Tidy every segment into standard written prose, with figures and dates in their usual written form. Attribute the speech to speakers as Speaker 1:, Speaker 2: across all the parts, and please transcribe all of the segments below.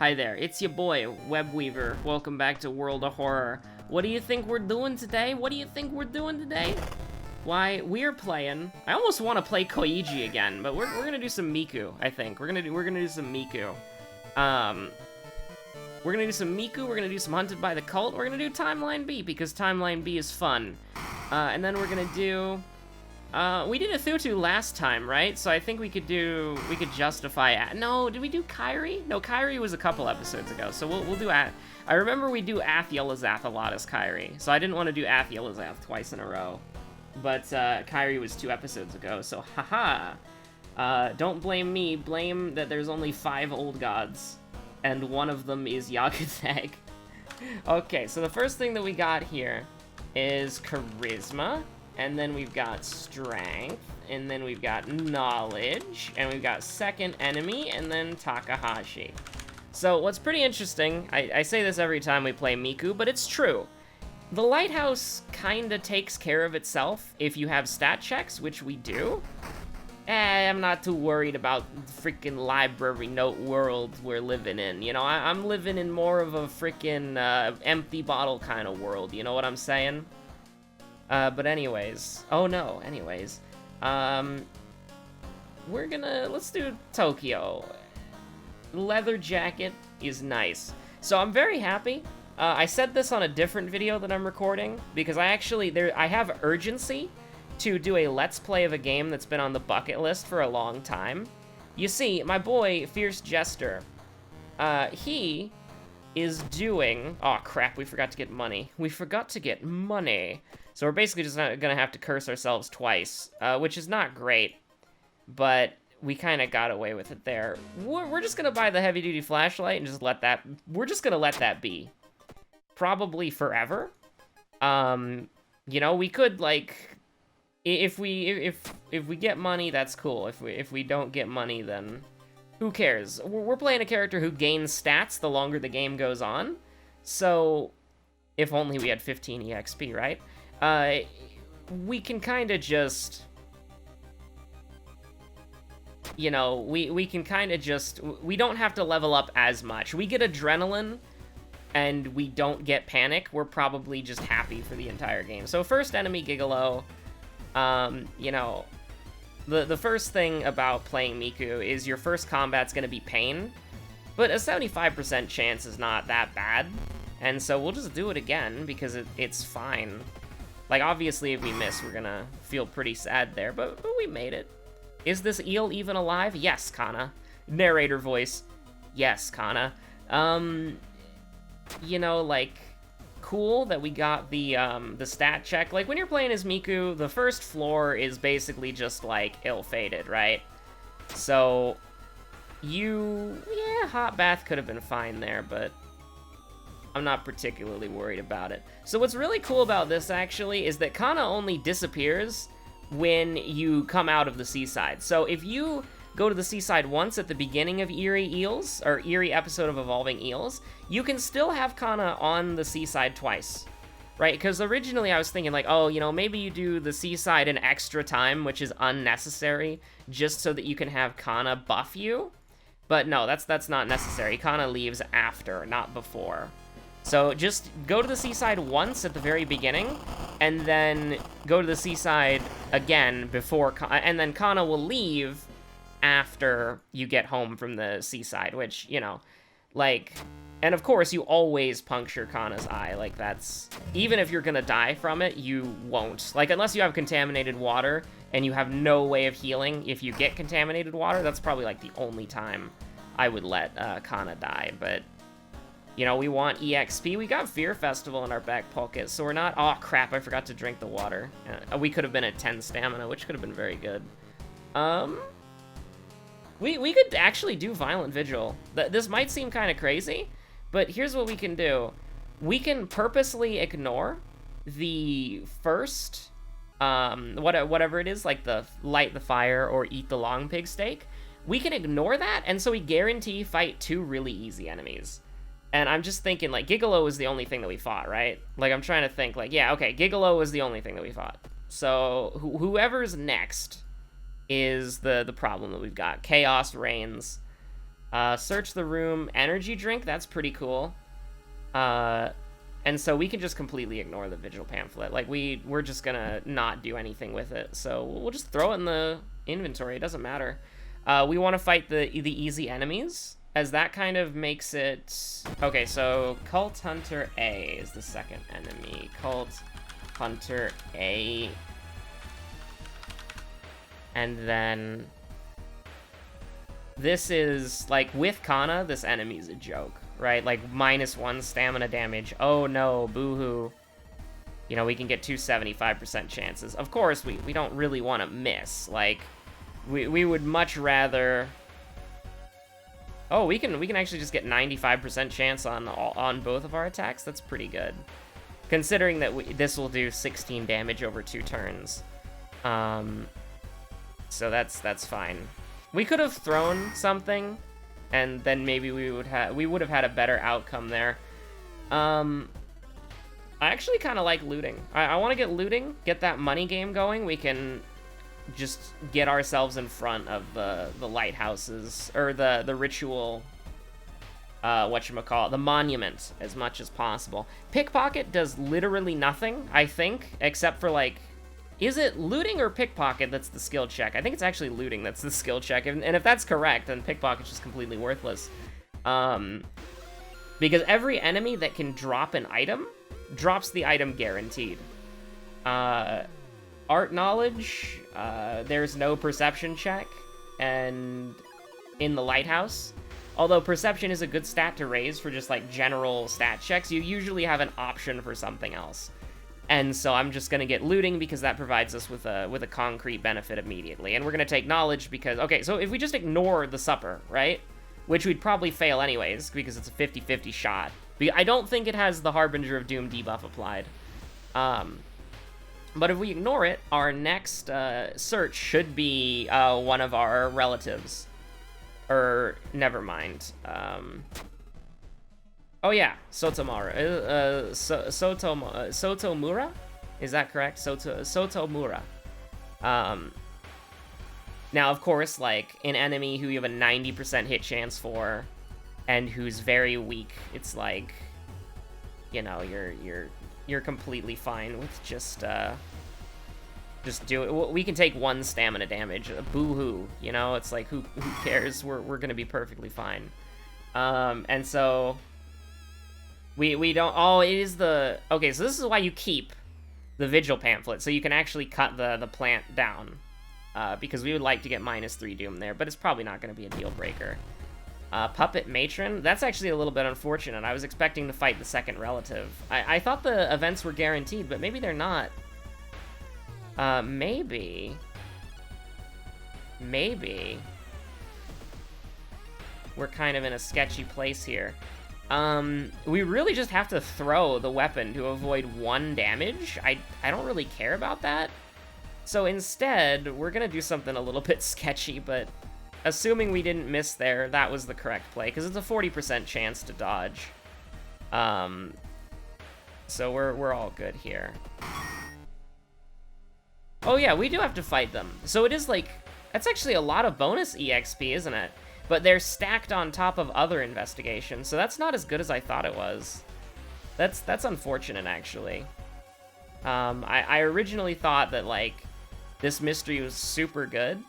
Speaker 1: Hi there, it's your boy, Webweaver. Welcome back to World of Horror. What do you think we're doing today? Why, we're playing... I almost want to play Koiji again, but we're gonna do some Miku, I think. We're gonna do some Miku. We're gonna do some Miku, we're gonna do some Hunted by the Cult, we're gonna do Timeline B, because Timeline B is fun. And then we're gonna do... we did a Thutu last time, right? So I think we could justify... No, did we do Kairi? No, Kairi was a couple episodes ago, so we'll do... I remember we do Ath Yelazath a lot as Kairi, so I didn't want to do Ath Yelazath twice in a row. But Kairi was 2 episodes ago, so haha. Don't blame me, blame that there's only 5 old gods, and one of them is Yagutag. Okay, so the first thing that we got here is Charisma. And then we've got Strength, and then we've got Knowledge, and we've got Second Enemy, and then Takahashi. So what's pretty interesting, I say this every time we play Miku, but it's true. The Lighthouse kinda takes care of itself if you have stat checks, which we do. I'm not too worried about the freaking library note world we're living in, you know? I'm living in more of a freaking empty bottle kind of world, you know what I'm saying? But anyways, let's do Tokyo. Leather jacket is nice. So I'm very happy. I said this on a different video that I'm recording, because I have urgency to do a Let's Play of a game that's been on the bucket list for a long time. You see, my boy, Fierce Jester, he is doing... Oh crap, we forgot to get money. So we're basically just gonna have to curse ourselves twice, which is not great, but we kind of got away with it there. We're just gonna buy the heavy-duty flashlight and just let that... We're just gonna let that be. Probably forever. You know, we could, like... If we get money, that's cool. If we don't get money, then who cares? We're playing a character who gains stats the longer the game goes on, so if only we had 15 EXP, right? We can kind of just, you know, we can kind of just, we don't have to level up as much. We get adrenaline, and we don't get panic. We're probably just happy for the entire game. So first enemy, Gigolo. You know, the first thing about playing Miku is your first combat's gonna be pain, but a 75% chance is not that bad, and so we'll just do it again, because it's fine. Like, obviously, if we miss, we're gonna feel pretty sad there, but we made it. Is this eel even alive? Yes, Kana. Narrator voice. Yes, Kana. You know, like, cool that we got the stat check. Like, when you're playing as Miku, the first floor is basically just, like, ill-fated, right? So, yeah, hot bath could have been fine there, but I'm not particularly worried about it. So what's really cool about this, actually, is that Kana only disappears when you come out of the seaside. So if you go to the seaside once at the beginning of Eerie Eels, or Eerie episode of Evolving Eels, you can still have Kana on the seaside twice, right? Because originally I was thinking, like, oh, you know, maybe you do the seaside an extra time, which is unnecessary, just so that you can have Kana buff you. But no, that's not necessary. Kana leaves after, not before. So just go to the seaside once at the very beginning, and then go to the seaside again before, and then Kana will leave after you get home from the seaside, which, you know, like, and of course you always puncture Kana's eye. Like, that's, even if you're gonna die from it, you won't. Like, unless you have contaminated water and you have no way of healing if you get contaminated water, that's probably like the only time I would let Kana die. But you know, we want EXP. We got Fear Festival in our back pocket, so we're not... Oh, crap, I forgot to drink the water. We could have been at 10 stamina, which could have been very good. We could actually do Violent Vigil. This might seem kind of crazy, but here's what we can do. We can purposely ignore the first, whatever it is, like the light the fire or eat the long pig steak. We can ignore that, and so we guarantee fight 2 really easy enemies. And I'm just thinking, like, Gigolo was the only thing that we fought, right? Like, I'm trying to think, like, yeah, okay, Gigolo was the only thing that we fought. So, whoever's next is the problem that we've got. Chaos reigns. Search the room, energy drink, that's pretty cool. And so we can just completely ignore the vigil pamphlet. Like, we're just gonna not do anything with it. So we'll just throw it in the inventory, it doesn't matter. We want to fight the easy enemies, as that kind of makes it... Okay, so Cult Hunter A is the second enemy. Cult Hunter A. And then... This is, like, with Kana, this enemy's a joke, right? Like, -1 stamina damage. Oh no, boo-hoo. You know, we can get 275% chances. Of course, we don't really want to miss. Like, we would much rather... Oh, we can actually just get 95% chance on both of our attacks. That's pretty good. Considering that this will do 16 damage over 2 turns. So that's fine. We could have thrown something, and then maybe we would have had a better outcome there. I actually kind of like looting. I want to get looting, get that money game going. We can just get ourselves in front of the lighthouses, or the ritual, whatchamacallit, the monument, as much as possible. Pickpocket does literally nothing, I think, except for, like, is it looting or pickpocket that's the skill check? I think it's actually looting that's the skill check, and if that's correct, then pickpocket's just completely worthless. Because every enemy that can drop an item drops the item guaranteed. Art knowledge, there's no perception check, and in the lighthouse, although perception is a good stat to raise for just like general stat checks, you usually have an option for something else. And so I'm just gonna get looting because that provides us with a concrete benefit immediately. And we're gonna take knowledge because, okay, so if we just ignore the supper, right? Which we'd probably fail anyways because it's a 50-50 shot. I don't think it has the Harbinger of Doom debuff applied. But if we ignore it, our next search should be one of our relatives. Or, never mind. Oh yeah, Sotomura. Sotomura? Is that correct? Sotomura. Now, of course, like, an enemy who you have a 90% hit chance for, and who's very weak, it's like, you know, you're completely fine with just do it. We can take 1 stamina damage. Boo-hoo, you know? It's like, who cares? We're gonna be perfectly fine. And so... We don't... Oh, it is the... Okay, so this is why you keep the Vigil Pamphlet, so you can actually cut the plant down. Because we would like to get -3 Doom there, but it's probably not going to be a deal breaker. Puppet Matron? That's actually a little bit unfortunate. I was expecting to fight the second relative. I thought the events were guaranteed, but maybe they're not. Maybe. We're kind of in a sketchy place here. We really just have to throw the weapon to avoid 1 damage. I don't really care about that. So instead, we're gonna do something a little bit sketchy, but assuming we didn't miss there, that was the correct play, because it's a 40% chance to dodge. So we're all good here. Oh yeah, we do have to fight them. So it is like, that's actually a lot of bonus EXP, isn't it? But they're stacked on top of other investigations, so that's not as good as I thought it was. That's unfortunate, actually. I originally thought that, like, this mystery was super good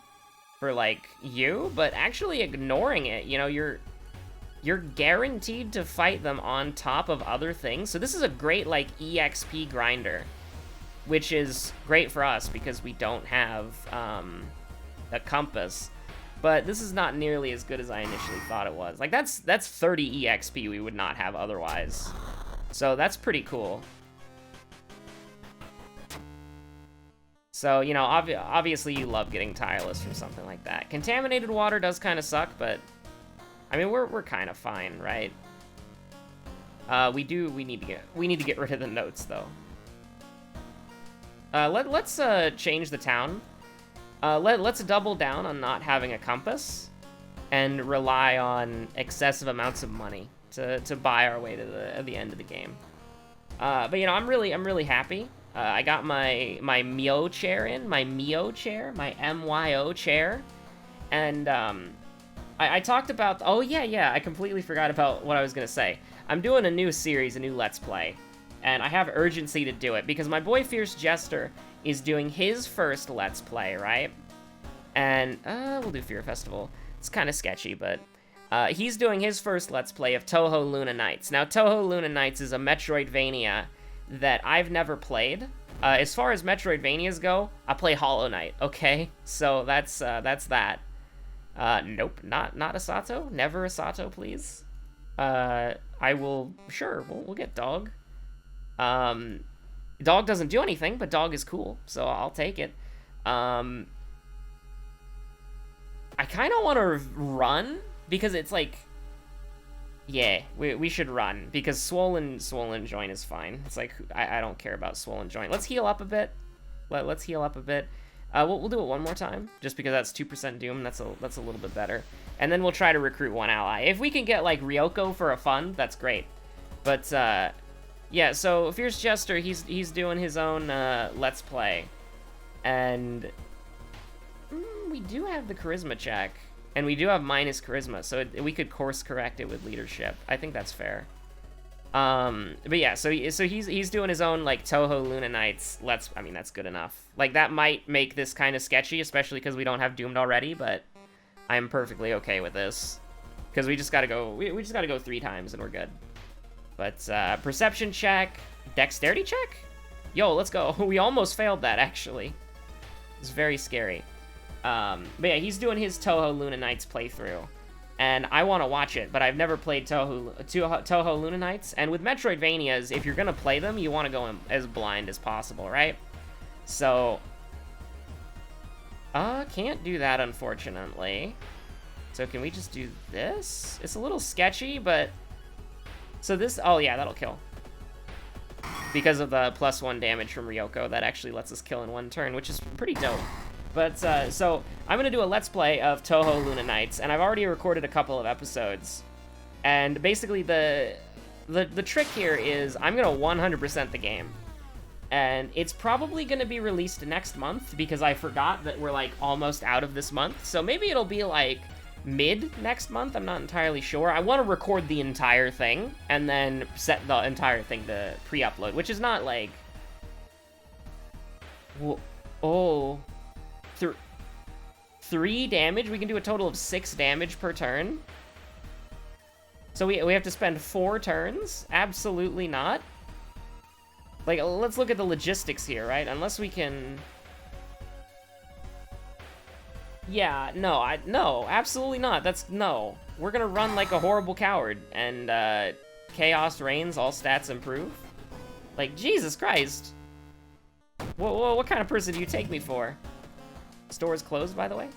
Speaker 1: for, like, you, but actually ignoring it, you know, you're guaranteed to fight them on top of other things. So this is a great, like, EXP grinder, which is great for us because we don't have a compass. But this is not nearly as good as I initially thought it was. Like, that's 30 EXP we would not have otherwise. So that's pretty cool. So, you know, obviously you love getting tireless from something like that. Contaminated water does kind of suck, but I mean, we're kind of fine, right? We need to get rid of the notes though. Let's change the town. Let's double down on not having a compass and rely on excessive amounts of money to buy our way to the end of the game. But you know, I'm really happy. I got my Myo chair in, my Myo chair, my MYO chair, and I talked about... Oh, yeah, I completely forgot about what I was going to say. I'm doing a new series, a new Let's Play, and I have urgency to do it, because my boy Fierce Jester is doing his first Let's Play, right? And, we'll do Fear Festival. It's kind of sketchy, but... he's doing his first Let's Play of Touhou Luna Nights. Now, Touhou Luna Nights is a Metroidvania that I've never played. As far as Metroidvanias go, I play Hollow Knight, okay? So that's that. Nope, not Asato. Never Asato, please. I will... Sure, we'll get Dog. Dog doesn't do anything, but Dog is cool, so I'll take it. I kind of want to run, because it's like... Yeah, we should run, because Swollen Joint is fine. It's like, I don't care about Swollen Joint. Let's heal up a bit. Let's heal up a bit. We'll do it one more time, just because that's 2% Doom. That's a little bit better. And then we'll try to recruit one ally. If we can get, like, Ryoko for a fun, that's great. But, yeah, so Fierce Jester, he's doing his own Let's Play. And we do have the Charisma check. And we do have minus Charisma, so we could course correct it with Leadership. I think that's fair. But yeah, so he's doing his own, like, Touhou Luna Nights. I mean, that's good enough. Like, that might make this kind of sketchy, especially because we don't have Doomed already, but I'm perfectly okay with this. Because we just gotta go, we just gotta go 3 times and we're good. But, Perception check, Dexterity check? Yo, let's go. We almost failed that, actually. It's very scary. But yeah, he's doing his Touhou Luna Nights playthrough. And I want to watch it, but I've never played Touhou Luna Nights. And with Metroidvanias, if you're going to play them, you want to go in as blind as possible, right? So, can't do that, unfortunately. So can we just do this? It's a little sketchy, but... So this... Oh, yeah, that'll kill. Because of the +1 damage from Ryoko, that actually lets us kill in 1 turn, which is pretty dope. But, so, I'm gonna do a Let's Play of Touhou Luna Nights, and I've already recorded a couple of episodes. And basically, the trick here is I'm gonna 100% the game. And it's probably gonna be released next month, because I forgot that we're, like, almost out of this month. So maybe it'll be, like, mid next month, I'm not entirely sure. I want to record the entire thing, and then set the entire thing to pre-upload, which is not, like... Oh... 3 damage? We can do a total of 6 damage per turn? So we have to spend 4 turns? Absolutely not. Like, let's look at the logistics here, right? Unless we can... Yeah, no, absolutely not. No. We're gonna run like a horrible coward, and, Chaos reigns, all stats improve? Like, Jesus Christ. What kind of person do you take me for? Store is closed, by the way.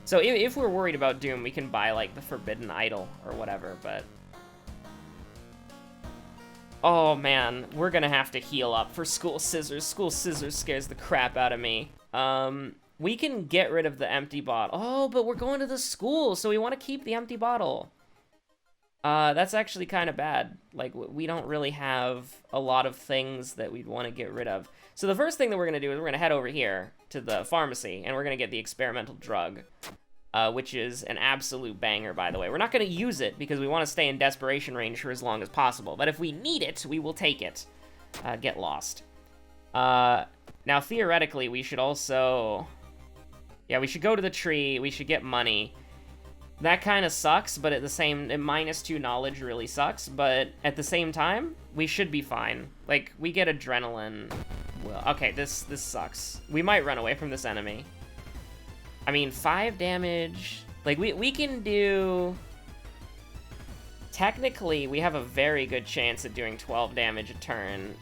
Speaker 1: So if we're worried about Doom, we can buy, like, the Forbidden Idol or whatever, but... Oh, man. We're gonna have to heal up for School Scissors. School Scissors scares the crap out of me. We can get rid of the empty bottle. Oh, but we're going to the school, so we want to keep the empty bottle. That's actually kind of bad. Like, we don't really have a lot of things that we'd want to get rid of. So the first thing that we're going to do is we're going to head over here to the pharmacy, and we're going to get the experimental drug, which is an absolute banger, by the way. We're not going to use it because we want to stay in desperation range for as long as possible, but if we need it, we will take it. Get lost. Now, theoretically, we should also... Yeah, we should go to the tree, we should get money. That kind of sucks, but at the same... -2 knowledge really sucks, but at the same time, we should be fine. Like, we get adrenaline. Well, okay, this sucks. We might run away from this enemy. I mean, 5 damage... Like, we can do... Technically, we have a very good chance at doing 12 damage a turn.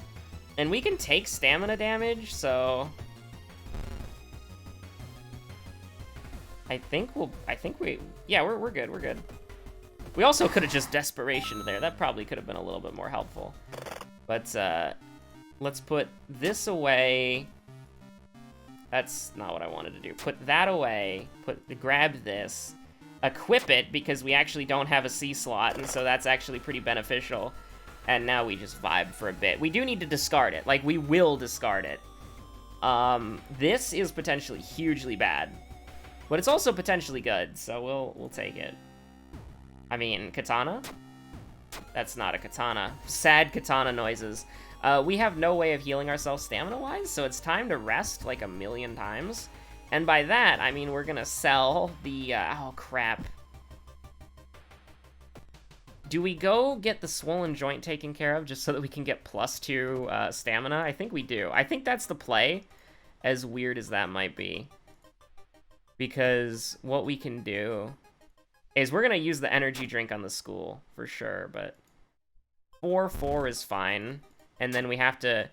Speaker 1: And we can take stamina damage, so... Yeah, we're good, we're good. We also could have just desperation there. That probably could have been a little bit more helpful. But, let's put this away. That's not what I wanted to do. Put that away. Grab this. Equip it, because we actually don't have a C slot, and so that's actually pretty beneficial. And now we just vibe for a bit. We do need to discard it. Like, we will discard it. This is potentially hugely bad. But it's also potentially good, so we'll take it. I mean, katana? That's not a katana. Sad katana noises. We have no way of healing ourselves stamina-wise, so it's time to rest like 1,000,000 times. And by that, I mean we're gonna sell the, oh crap. Do we go get the swollen joint taken care of just so that we can get +2 stamina? I think we do. I think that's the play, as weird as that might be. Because what we can do is we're gonna use the energy drink on the school, for sure, but 4 is fine. And then we have to,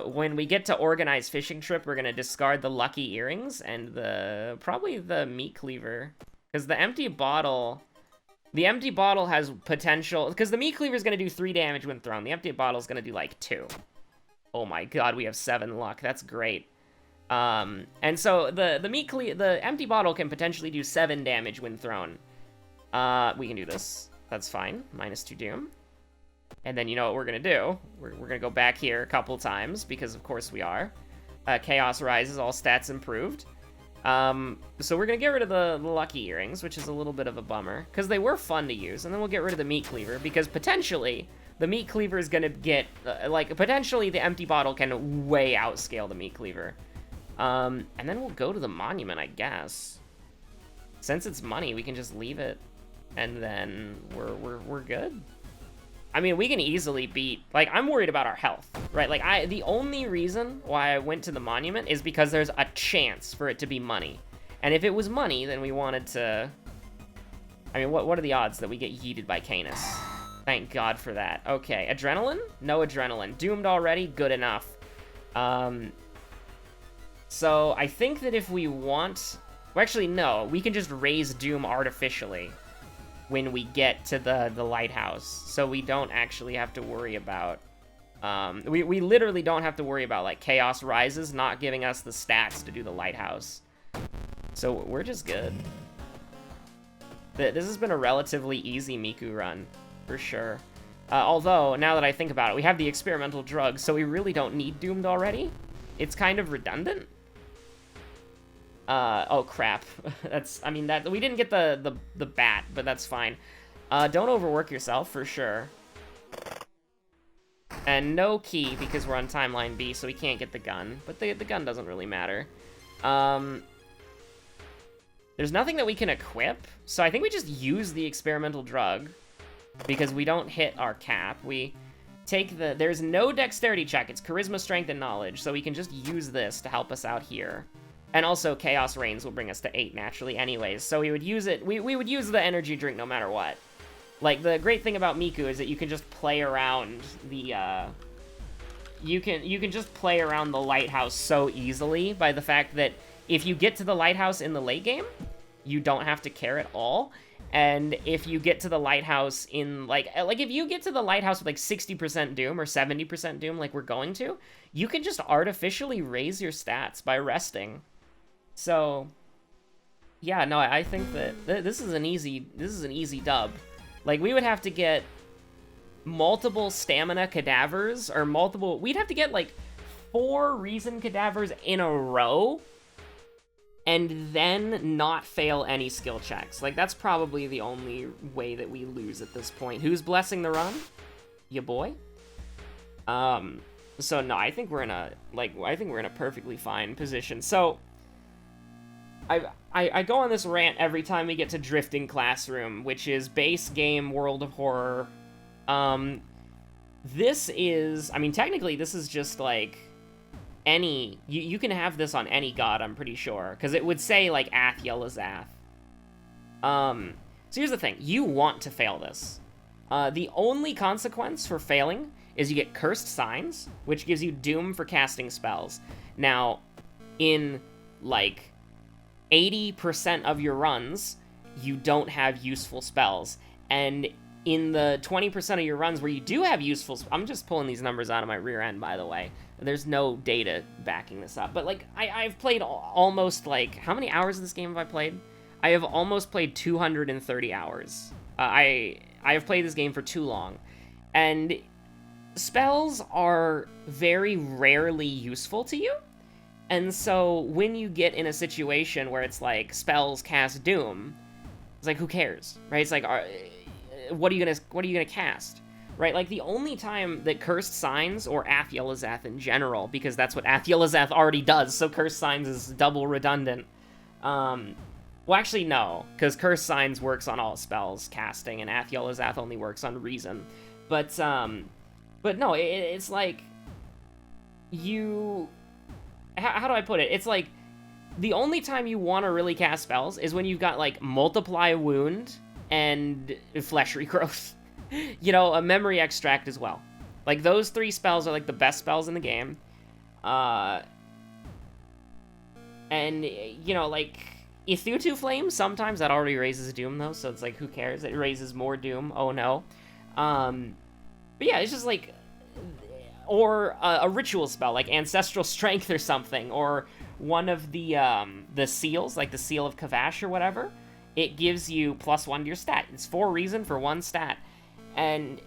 Speaker 1: when we get to organized fishing trip, we're gonna discard the lucky earrings and probably the meat cleaver. Because the empty bottle has potential, because the meat cleaver is gonna do 3 damage when thrown. The empty bottle is gonna do like 2. Oh my god, we have 7 luck, that's great. And so the empty bottle can potentially do 7 damage when thrown. We can do this, that's fine, -2 doom. And then you know what we're gonna do? We're gonna go back here a couple times, because of course we are. Chaos rises, all stats improved. So we're gonna get rid of the lucky earrings, which is a little bit of a bummer, because they were fun to use, and then we'll get rid of the meat cleaver, because potentially, the meat cleaver is gonna get, potentially the empty bottle can way outscale the meat cleaver. And then we'll go to the monument, I guess. Since it's money, we can just leave it, and then we're good. I mean, we can easily beat, I'm worried about our health, right? The only reason why I went to the monument is because there's a chance for it to be money. And if it was money, then we wanted to, I mean, what are the odds that we get yeeted by Canis? Thank God for that. Okay, adrenaline? No adrenaline. Doomed already? Good enough. So I think that if we want, well, actually, no, we can just raise Doom artificially when we get to the lighthouse, so we don't actually have to worry about, we literally don't have to worry about, Chaos Rises not giving us the stats to do the lighthouse. So we're just good. This has been a relatively easy Miku run, for sure. Although, now that I think about it, we have the experimental drug, so we really don't need Doomed already. It's kind of redundant. Oh crap. We didn't get the bat, but that's fine. Don't overwork yourself, for sure. And no key, because we're on timeline B, so we can't get the gun. But the gun doesn't really matter. There's nothing that we can equip, so I think we just use the experimental drug, because we don't hit our cap. We take there's no dexterity check, it's charisma, strength, and knowledge, so we can just use this to help us out here. And also, Chaos Reigns will bring us to 8 naturally anyways, so we would use it, we would use the energy drink no matter what. The great thing about Miku is that you can just play around the, you can just play around the lighthouse so easily by the fact that if you get to the lighthouse in the late game, you don't have to care at all. And if you get to the lighthouse in, if you get to the lighthouse with, 60% Doom or 70% Doom like we're going to, you can just artificially raise your stats by resting. So, yeah, no, I think that this is an easy dub. We would have to get multiple stamina cadavers, or we'd have to get, 4 reason cadavers in a row, and then not fail any skill checks. That's probably the only way that we lose at this point. Who's blessing the run? Ya boy? So no, I think we're in a perfectly fine position. So I go on this rant every time we get to Drifting Classroom, which is base game World of Horror. This is, technically this is just any, you can have this on any god, I'm pretty sure, because it would say Ath Yelazath. So here's the thing, you want to fail this. The only consequence for failing is you get Cursed Signs, which gives you Doom for casting spells. Now, in 80% of your runs, you don't have useful spells. And in the 20% of your runs where you do have useful... I'm just pulling these numbers out of my rear end, by the way. There's no data backing this up. But, I've played almost, how many hours of this game have I played? I have almost played 230 hours. I have played this game for too long. And spells are very rarely useful to you And so when you get in a situation where it's like spells cast doom, it's like, who cares, right? It's like, what are you gonna cast, right? Like the only time that Cursed Signs or Ath-Yelizath in general, because that's what Ath-Yelizath already does, so Cursed Signs is double redundant. Well, actually, no, because Cursed Signs works on all spells casting, and Ath-Yelizath only works on reason. But no, it's like, how do I put it? It's like, the only time you want to really cast spells is when you've got, like, Multiply Wound and Flesh Regrowth. You know, a Memory Extract as well. Like, those 3 spells are, like, the best spells in the game. And, you know, like, Ithutu Flame, sometimes that already raises Doom, though, so it's like, who cares? It raises more Doom. Oh, no. But yeah, it's just, like... Or a ritual spell, like Ancestral Strength or something, or one of the seals, like the Seal of Kavash or whatever. It gives you +1 to your stat. It's 4 reason for 1 stat. And,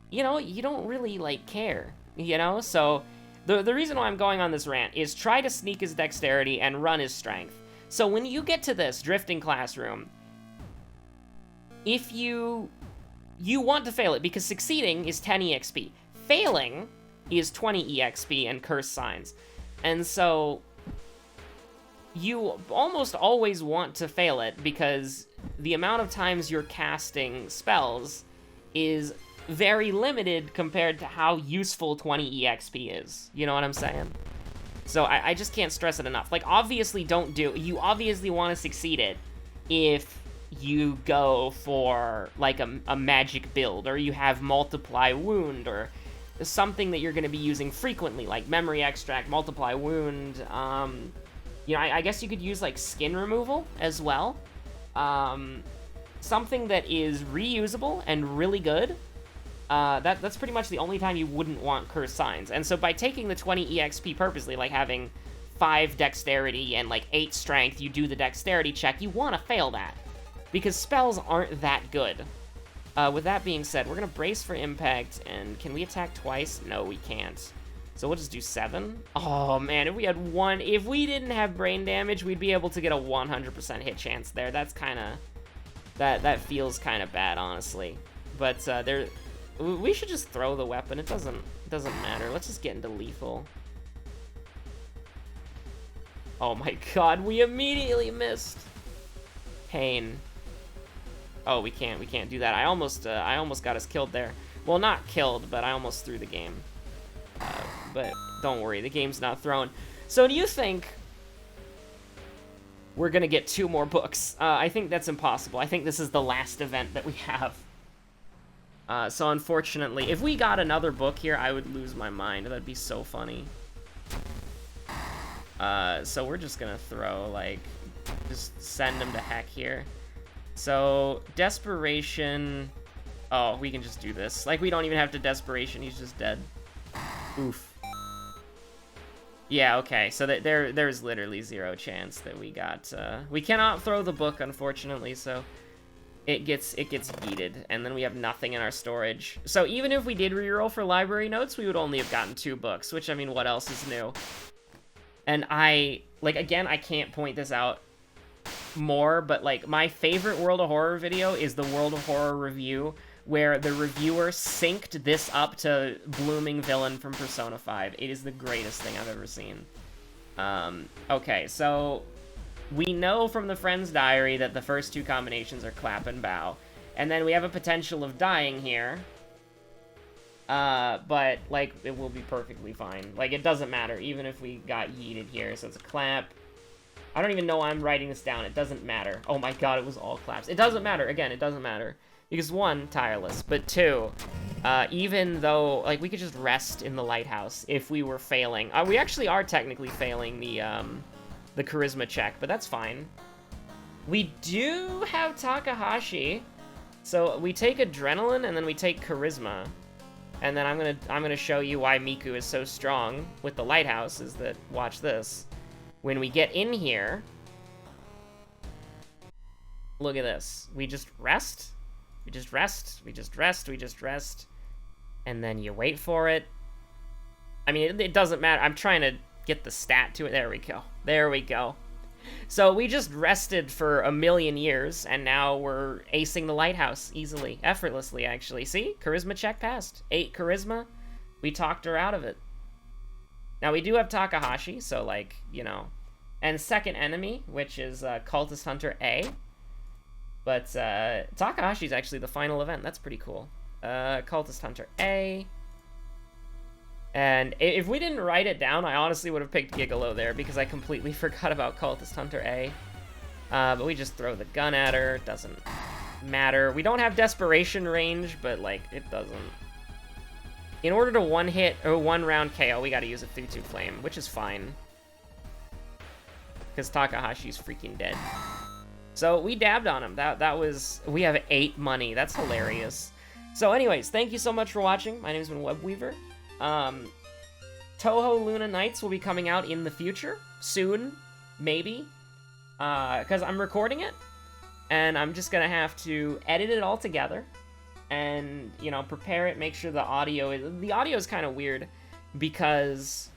Speaker 1: you know, you don't really, like, care, you know? So, the reason why I'm going on this rant is try to sneak his dexterity and run his strength. So when you get to this Drifting Classroom, if you want to fail it, because succeeding is 10 EXP. Failing is 20 EXP and Cursed Signs. And so you almost always want to fail it because the amount of times you're casting spells is very limited compared to how useful 20 EXP is. You know what I'm saying? So I just can't stress it enough. Like, obviously you obviously want to succeed it if you go for, like, a magic build, or you have Multiply Wound, or something that you're going to be using frequently, like Memory Extract, Multiply Wound. You know, I guess you could use, like, Skin Removal as well. Something that is reusable and really good. That's pretty much the only time you wouldn't want Cursed Signs. And so by taking the 20 EXP purposely, like having 5 Dexterity and, like, 8 Strength, you do the Dexterity check, you want to fail that. Because spells aren't that good. With that being said, we're going to brace for impact, and can we attack twice? No, we can't. So we'll just do 7. Oh, man, if we didn't have brain damage, we'd be able to get a 100% hit chance there. That's kind of, that feels kind of bad, honestly. But we should just throw the weapon. It doesn't matter. Let's just get into lethal. Oh my god, we immediately missed. Pain. Oh, we can't do that. I almost got us killed there. Well, not killed, but I almost threw the game. But don't worry, the game's not thrown. So do you think we're gonna get 2 more books? I think that's impossible. I think this is the last event that we have. So unfortunately, if we got another book here, I would lose my mind. That'd be so funny. So we're just gonna throw, like, just send him to heck here. So, Desperation... Oh, we can just do this. Like, we don't even have to Desperation, he's just dead. Oof. Yeah, okay, so there's literally 0 chance that we got... we cannot throw the book, unfortunately, so it gets yeeted, and then we have nothing in our storage. So even if we did reroll for library notes, we would only have gotten 2 books, which, I mean, what else is new? And again, I can't point this out more, but, like, my favorite World of Horror video is the World of Horror review, where the reviewer synced this up to Blooming Villain from Persona 5. It is the greatest thing I've ever seen. Okay, so we know from the Friend's Diary that the first 2 combinations are Clap and Bow, and then we have a potential of dying here, but, like, it will be perfectly fine. Like, it doesn't matter, even if we got yeeted here, so it's a Clap. I don't even know why I'm writing this down. It doesn't matter. Oh my god, it was all claps. It doesn't matter. Again, it doesn't matter. Because 1, tireless. But 2, even though, like, we could just rest in the lighthouse if we were failing. We actually are technically failing the charisma check, but that's fine. We do have Takahashi. So we take adrenaline and then we take charisma. And then I'm gonna show you why Miku is so strong with the lighthouse, is that, watch this. When we get in here, look at this. We just rest, we just rest, we just rest, we just rest, and then you wait for it. I mean, it doesn't matter. I'm trying to get the stat to it. There we go. There we go. So we just rested for 1,000,000 years, and now we're acing the lighthouse easily, effortlessly, actually. See? Charisma check passed. 8 charisma. We talked her out of it. Now, we do have Takahashi, so, like, you know. And second enemy, which is Cultist Hunter A. But Takahashi's actually the final event. That's pretty cool. Cultist Hunter A. And if we didn't write it down, I honestly would have picked Gigolo there, because I completely forgot about Cultist Hunter A. But we just throw the gun at her. Doesn't matter. We don't have Desperation range, but, like, it doesn't. In order to one-hit or one-round KO, we gotta use a 3-2 Flame, which is fine. Because Takahashi's freaking dead. So we dabbed on him. That was... We have 8 money. That's hilarious. So anyways, thank you so much for watching. My name's been Webweaver. Touhou Luna Nights will be coming out in the future. Soon. Maybe. Because I'm recording it. And I'm just gonna have to edit it all together. And, you know, prepare it, make sure the audio is... The audio is kind of weird. Because...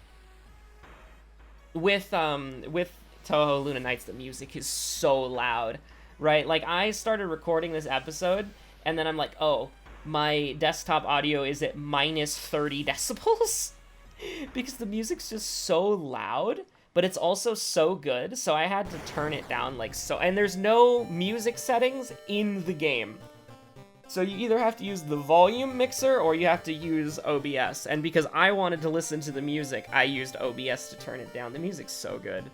Speaker 1: With Touhou Luna Nights, the music is so loud, right? Like, I started recording this episode, and then I'm like, oh, my desktop audio is at minus 30 decibels? Because the music's just so loud, but it's also so good, so I had to turn it down, like, so... And there's no music settings in the game. So you either have to use the volume mixer, or you have to use OBS. And because I wanted to listen to the music, I used OBS to turn it down. The music's so good.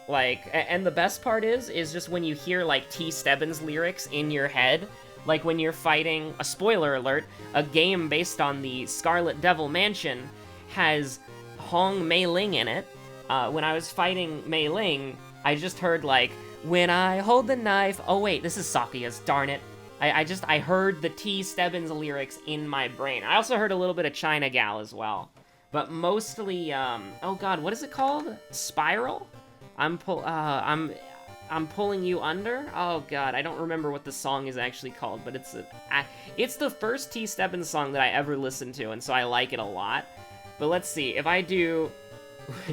Speaker 1: Like, and the best part is just when you hear, like, T. Stebbins lyrics in your head, like when you're fighting, a spoiler alert, a game based on the Scarlet Devil Mansion has Hong Mei Ling in it. When I was fighting Mei Ling, I just heard, like, when I hold the knife, oh wait, this is Sakuya's, darn it. I heard the T. Stebbins lyrics in my brain. I also heard a little bit of China Gal as well. But mostly, oh god, what is it called? Spiral? I'm pulling you under? Oh god, I don't remember what the song is actually called, but it's the first T. Stebbins song that I ever listened to, and so I like it a lot. But let's see, if I do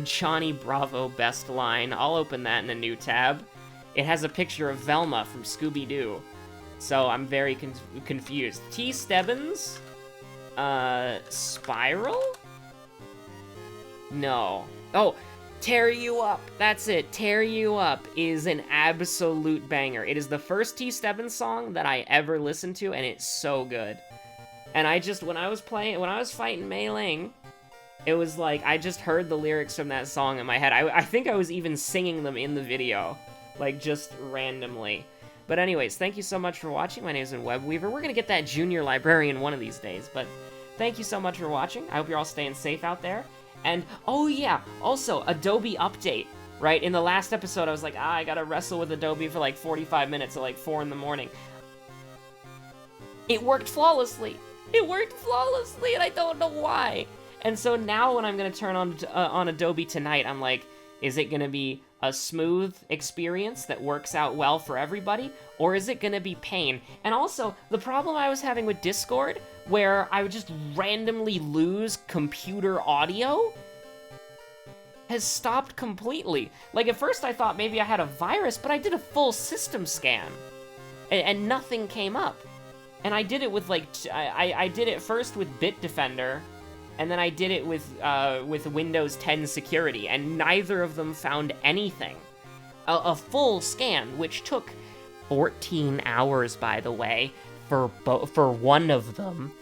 Speaker 1: Johnny Bravo best line, I'll open that in a new tab. It has a picture of Velma from Scooby-Doo. So I'm very confused. T. Stebbins? Spiral? No. Oh, Tear You Up. That's it. Tear You Up is an absolute banger. It is the first T. Stebbins song that I ever listened to, and it's so good. And when I was fighting Mei Ling, it was like, I just heard the lyrics from that song in my head. I think I was even singing them in the video. Like, just randomly. But anyways, thank you so much for watching. My name's Webweaver. We're gonna get that junior librarian one of these days, but thank you so much for watching. I hope you're all staying safe out there. And, oh yeah, also, Adobe update, right? In the last episode, I was like, I gotta wrestle with Adobe for like 45 minutes at like 4 in the morning. It worked flawlessly. It worked flawlessly, and I don't know why. And so now when I'm gonna turn on Adobe tonight, I'm like, is it gonna be a smooth experience that works out well for everybody, or is it gonna be pain? And also, the problem I was having with Discord, where I would just randomly lose computer audio, has stopped completely. Like, at first I thought maybe I had a virus, but I did a full system scan, and nothing came up. And I did it with, like, I did it first with Bitdefender, and then I did it with Windows 10 security, and neither of them found anything. A full scan, which took 14 hours, by the way, for one of them.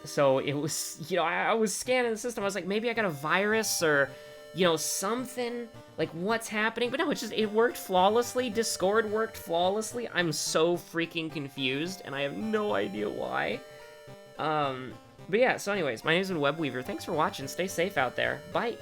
Speaker 1: So it was, you know, I was scanning the system. I was like, maybe I got a virus or, you know, something. Like, what's happening? But no, it worked flawlessly. Discord worked flawlessly. I'm so freaking confused, and I have no idea why. But yeah, so anyways, my name's been Webweaver. Thanks for watching. Stay safe out there. Bye.